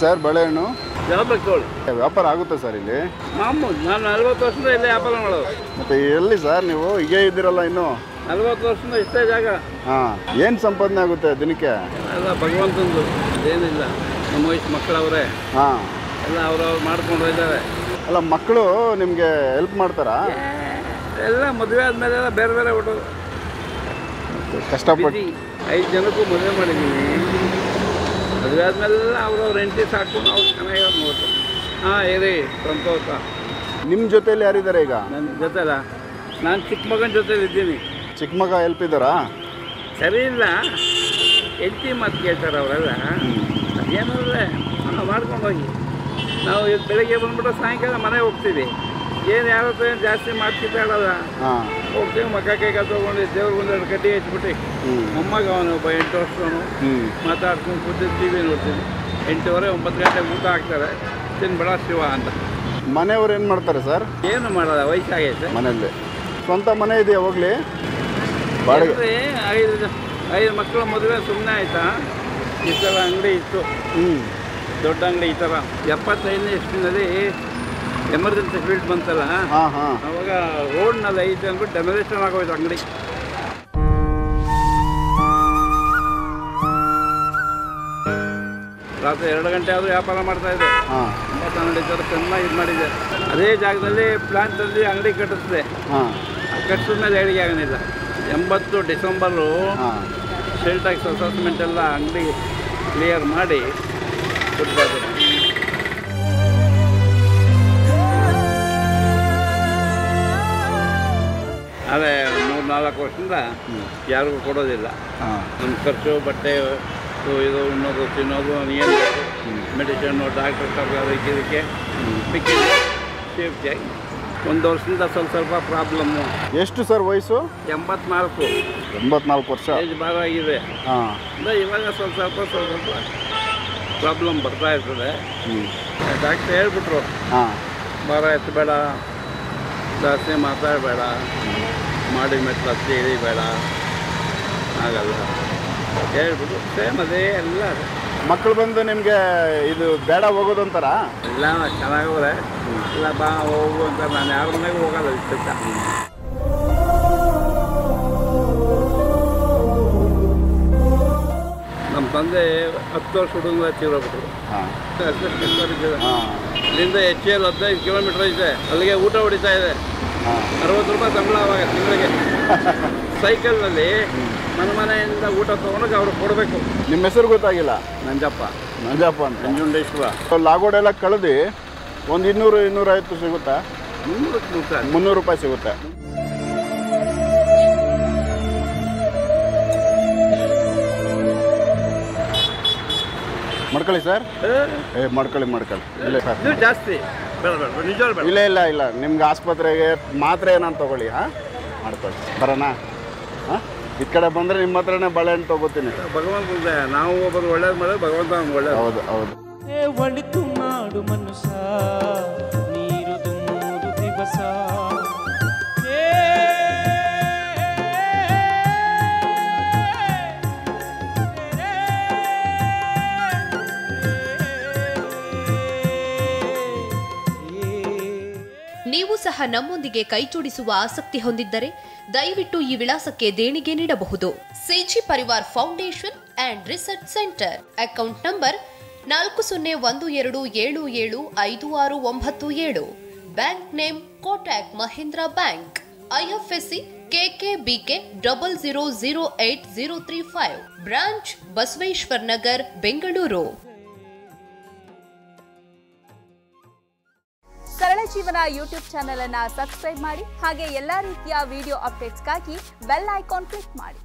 Sir ಬಾಳೆಹಣ್ಣು ಯಾವ್ದು ವ್ಯಾಪಾರ ಆಗುತ್ತೆ ಸರ್ ಇಲ್ಲಿ? ಮಾಮೂಲು ನಾನು 40 ವರ್ಷದಿಂದ ಇಲ್ಲೇ ವ್ಯಾಪಾರ ಮಾಡೋದು. ಮತ್ತೆ ಎಲ್ಲಿ ಸರ್ ನೀವು ಹೀಗೆ ಇದ್ದೀರಲ್ಲ ಇನ್ನು? 40 ವರ್ಷದಿಂದ ಇಷ್ಟೇ ಜಾಗ. ಹಾಂ, ಏನು ಸಂಪಾದನೆ ಆಗುತ್ತೆ ದಿನಕ್ಕೆ? ಎಲ್ಲ ಭಗವಂತಂದು ಏನಿಲ್ಲ. ನಮ್ಮ ವಯಸ್ಸು ಮಕ್ಕಳವರೇ ಹಾಂ, ಎಲ್ಲ ಅವ್ರವ್ರು ಮಾಡ್ಕೊಂಡು ಇದ್ದಾರೆ. ಅಲ್ಲ ಮಕ್ಕಳು ನಿಮಗೆ ಹೆಲ್ಪ್ ಮಾಡ್ತಾರಾ? ಎಲ್ಲ ಮದುವೆ ಆದಮೇಲೆಲ್ಲ ಬೇರೆ ಬೇರೆ ಹುಟ್ಟೋದು. ಕಷ್ಟಪಟ್ಟು 5 ಜನಕ್ಕೂ ಮದುವೆ ಮಾಡಿದ್ದೀನಿ. ಮದುವೆ ಆದಮೇಲೆಲ್ಲ ಅವ್ರವ್ರ ಹೆಂಡತಿ ಸಾಕೊಂಡು ಅವ್ರು ಚೆನ್ನಾಗಿ ನೋಡ್ತಾರೆ. ಹಾಂ ಇರಿ ಸಂತೋಷ. ನಿಮ್ಮ ಜೊತೆಯಲ್ಲಿ ಯಾರಿದ್ದಾರೆ ಈಗ? ನನ್ನ ಜೊತೆಲ್ಲ ನಾನು ಚಿಕ್ಕ ಮಗನ ಜೊತೆಲಿ ಇದ್ದೀನಿ. ಚಿಕ್ಕ ಮಗ ಹೆಲ್ಪ್ ಇದ್ದಾರಾ? ಸರಿ ಇಲ್ಲ, ಹೆಂಡತಿ ಮಾತು ಕೇಳ್ತಾರೆ ಅವರೆಲ್ಲ. ಅದೇನಂದರೆ ಮಾಡ್ಕೊಂಡು ಹೋಗಿ ನಾವು ಇದು ಬೆಳಗ್ಗೆ ಬಂದ್ಬಿಟ್ಟು ಸಾಯಂಕಾಲ ಮನೆಗೆ ಹೋಗ್ತೀವಿ. ಏನು ಯಾವತ್ತೂ ಏನು ಜಾಸ್ತಿ ಮಾತಾಡಲ್ಲ. ಹೋಗ್ತೀವಿ, ಮಕ್ಕ ಕೈಗೆ ತೊಗೊಂಡು ದೇವ್ರಿಗೆ ಒಂದೆರಡು ಕಡ್ಡಿ ಹಚ್ಬಿಟ್ಟು ಮೊಮ್ಮಗ ಅವನು ಒಬ್ಬ 8 ವರ್ಷದವನು ಮಾತಾಡ್ಕೊಂಡು ಕೂತಿದ್ದು ಟಿ ವಿ ನೋಡ್ತೀನಿ. 8:30 9 ಗಂಟೆಗೆ ಊಟ ಹಾಕ್ತಾರೆ. ತಿನ್ಬೇಡ ಶಿವ ಅಂತ. ಮನೆಯವ್ರು ಏನು ಮಾಡ್ತಾರೆ ಸರ್? ಏನು ಮಾಡೋಲ್ಲ, ವಯಸ್ಸಾಗೈತೆ. ಮನೆಯಲ್ಲಿ ಸ್ವಂತ ಮನೆ ಇದೆಯಾ ಹೋಗ್ಲಿ? ಬಾಡಿಗೆ 5 ಮಕ್ಕಳ ಮದುವೆ ಸುಮ್ಮನೆ ಆಯಿತಾ? ಈ ಥರ ಅಂಗಡಿ ಇತ್ತು, ದೊಡ್ಡ ಅಂಗಡಿ. ಈ ಥರ 75ನೇ ಇಸ್ವಿನಲ್ಲಿ ಎಮರ್ಜೆನ್ಸಿ ಫೀಲ್ಡ್ ಬಂತಲ್ಲ, ಅವಾಗ ರೋಡ್ನಲ್ಲಿ ಐತೆ ಅಂದ್ಬಿಟ್ಟು ಡೆಮೊಲೇಷನ್ ಆಗೋಯ್ತು ಅಂಗಡಿ. ರಾತ್ರಿ 2 ಗಂಟೆ ಆದರೂ ವ್ಯಾಪಾರ ಮಾಡ್ತಾಯಿದ್ದೆ. ಅಂಗಡಿ ಥರ ಚೆನ್ನಾಗಿ ಇದು ಮಾಡಿದೆ. ಅದೇ ಜಾಗದಲ್ಲಿ ಪ್ಲಾಂಟಲ್ಲಿ ಅಂಗಡಿ ಕಟ್ಟಿಸಿದೆ. ಕಟ್ಟಿಸಿದ ಮೇಲೆ ಹೇಳಿಕೆ ಆಗಲಿಲ್ಲ. 80 ಡಿಸೆಂಬರು ಸೇಲ್ ಟ್ಯಾಕ್ಸ್ ಅಸೆಸ್ಮೆಂಟ್ ಎಲ್ಲ ಅಂಗಡಿ ಕ್ಲಿಯರ್ ಮಾಡಿ ಕೊಡ್ತಾಯಿದ್ರು. ಆದರೆ 3-4 ವರ್ಷದಿಂದ ಯಾರಿಗೂ ಕೊಡೋದಿಲ್ಲ. ನಮ್ಮ ಖರ್ಚು, ಬಟ್ಟೆ, ಇದು ಉಣ್ಣೋದು, ತಿನ್ನೋದು, ಏನು ಮೆಡಿಸಿನ್ನು, ಡಾಕ್ಟರ್ ಅದಕ್ಕೆ ಇದಕ್ಕೆ ಮಿಕ್ಕಿದೆ ಸೇಫ್ಟಿಯಾಗಿ. 1 ವರ್ಷದಿಂದ ಸ್ವಲ್ಪ ಪ್ರಾಬ್ಲಮ್ಮು. ಎಷ್ಟು ಸರ್ ವಯಸ್ಸು? 84 ವರ್ಷ. ಏಜ್ ಭಾಳ ಆಗಿದೆ. ಇವಾಗ ಸ್ವಲ್ಪ ಪ್ರಾಬ್ಲಮ್ ಬರ್ತಾ ಇರ್ತದೆ. ಡಾಕ್ಟ್ರ್ ಹೇಳ್ಬಿಟ್ರು, ಭಾರ ಎತ್ತಬೇಡ, ಜಾಸ್ತಿ ಮಾತಾಡಬೇಡ, ಮಾಡಿ ಮೆಟ್ಲು ಹತ್ತಿ ಇಳಿಬೇಡ, ಆಗಲ್ಲ ಹೇಳ್ಬಿಟ್ಟು ಸೇಮ್ ಅದೇ ಎಲ್ಲ. ಮಕ್ಕಳು ಬಂದು ನಿಮಗೆ ಇದು ಬೇಡ ಹೋಗೋದು ಅಂತಾರ? ಇಲ್ಲ ಚೆನ್ನಾಗವ್ರೆ, ಇಲ್ಲ ಬಾ ಹೋಗು ಅಂತ. ನಾನು ಯಾರ ಮನೆಗೂ ಹೋಗಲ್ಲ ಇಷ್ಟ. ನಮ್ಮ ತಂದೆ 10 ವರ್ಷ ಹುಡುಗ ತೀರೋಗ್ಬಿಟ್ರು. ಇಲ್ಲಿಂದ HL 15 ಕಿಲೋಮೀಟ್ರ್ ಐತೆ. ಅಲ್ಲಿಗೆ ಊಟ ಹೊಡಿತಾ ಇದೆ. 60 ರೂಪಾಯಿ ಸಂಬಳ ಅವಾಗ ತಿಂಗಳಿಗೆ. ಸೈಕಲ್ನಲ್ಲಿ ಮನೆಯಿಂದ ಊಟ ತೊಗೊಂಡೋಗಿ ಅವ್ರಿಗೆ ಕೊಡಬೇಕು. ನಿಮ್ಮ ಹೆಸರು ಗೊತ್ತಾಗಿಲ್ಲ? ನಂಜಪ್ಪ ಅಂತ. ನಂಜುಂಡೇಶ್ವರ. ಲಾಗೋಡೆಲ್ಲ ಕಳೆದು ಒಂದು 200-250 ಸಿಗುತ್ತಾ? 300 ರೂಪಾಯಿ ಸಿಗುತ್ತೆ. ಮಾಡ್ಕೊಳ್ಳಿ ಸರ್. ಮಾಡ್ಕೊಳ್ಳಿ ಇಲ್ಲ ಸರ್ ಜಾಸ್ತಿ ಇಲ್ಲ ನಿಮ್ಗೆ ಆಸ್ಪತ್ರೆಗೆ ಮಾತ್ರೆ ಏನಾದ್ರು ತಗೊಳ್ಳಿ. ಮಾಡ್ಕೊಳ್ಳಿ. ಬರೋಣ. ಈ ಕಡೆ ಬಂದರೆ ನಿಮ್ಮ ಹತ್ರನೇ ಬಾಳೆಹಣ್ಣು ತೊಗೋತೀನಿ. ಭಗವಂತ ನಾವು ಒಬ್ಬರು ಒಳ್ಳೇದು ಮಾಡೋದು, ಭಗವಂತ ಒಳ್ಳೇದು. ಹೌದು. ಒಳಿತು ಮಾಡು ಮನುಷ್ಯ, ನೀರು ದುಮ್ಮುವುದು ದಿವಸ. ನೀವು ಸಹ ನಮ್ಮೊಂದಿಗೆ ಕೈಜೋಡಿಸುವ ಆಸಕ್ತಿ ಹೊಂದಿದ್ದರೆ ದಯವಿಟ್ಟು ಈ ವಿಳಾಸಕ್ಕೆ ದೇಣಿಗೆ ನೀಡಬಹುದು. CG Parivar foundation and research centre. Account number 4012775697. Bank name Kotak Mahindra bank. IFSC KKBK 000835. Branch Basaveshwara Nagar, Bengaluru. Sarala Jeevana YouTube channel ಅನ್ನು ಸಬ್ಸ್ಕ್ರೈಬ್ ಮಾಡಿ. ಹಾಗೆ ಎಲ್ಲಾ ರೀತಿಯ ವಿಡಿಯೋ ಅಪ್ಡೇಟ್ಸ್ಗಾಗಿ ಬೆಲ್ ಐಕಾನ್ ಕ್ಲಿಕ್ ಮಾಡಿ.